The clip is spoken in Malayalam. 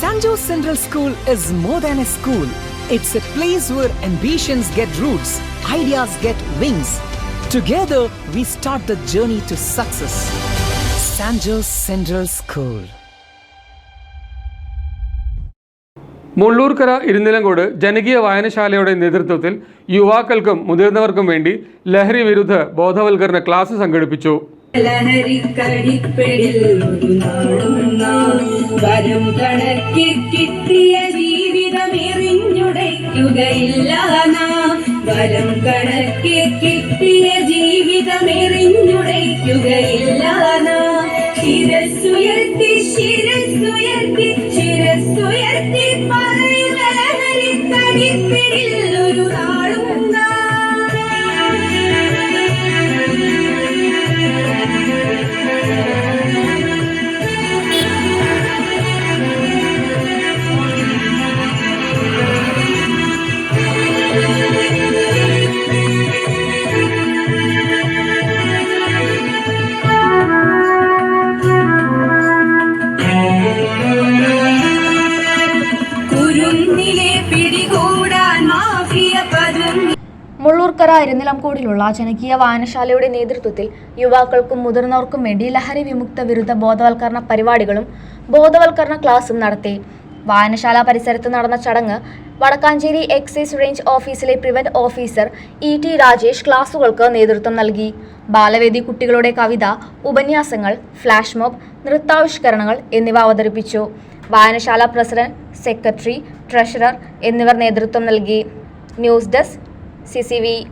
St. Joe's Central School is more than a school. It's a place where ambitions get roots, ideas get wings. Together, we start the journey to success. St. Joe's Central School. Mullurkara Irunnilamkode ജനകീയ വായനശാലയുടെ നേതൃത്വത്തിൽ യുവാക്കൾക്കും മുതിർന്നവർക്കും വേണ്ടി ലഹരി വിരുദ്ധ ബോധവൽക്കരണ ക്ലാസ് സംഘടിപ്പിച്ചു. വരും കണക്കി കിട്ടിയ ജീവിതമെറിഞ്ഞുടയ്ക്കുകയില്ല നാം. വരും കണക്കി കിട്ടിയ ജീവിതമെറിഞ്ഞുടയ്ക്കുകയില്ല നാം. ശിരസ്സുയർത്തി ശിരസ്സുയർത്തി ശിരസ്സുയർത്തി പറയുന്ന ലഹരിക്കടിപ്പിടിൽ ഒരു നാളുണ്ടാ. മുള്ളൂർക്കര ഇരുന്നിലംകോടിലുള്ള ജനകീയ വായനശാലയുടെ നേതൃത്വത്തിൽ യുവാക്കൾക്കും മുതിർന്നവർക്കും വേണ്ടി ലഹരി വിമുക്ത വിരുദ്ധ ബോധവൽക്കരണ പരിപാടികളും ബോധവൽക്കരണ ക്ലാസും നടത്തി. വായനശാല പരിസരത്ത് നടന്ന ചടങ്ങ് വടക്കാഞ്ചേരി എക്സൈസ് റേഞ്ച് ഓഫീസിലെ പ്രിവന്റ് ഓഫീസർ ET രാജേഷ് ക്ലാസുകൾക്ക് നേതൃത്വം നൽകി. ബാലവേദി കുട്ടികളുടെ കവിത, ഉപന്യാസങ്ങൾ, ഫ്ലാഷ് മോബ്, നൃത്താവിഷ്കരണങ്ങൾ എന്നിവ അവതരിപ്പിച്ചു. വായനശാല പ്രസിഡന്റ്, സെക്രട്ടറി, ട്രഷറർ എന്നിവർ നേതൃത്വം നൽകി. News desk CCV.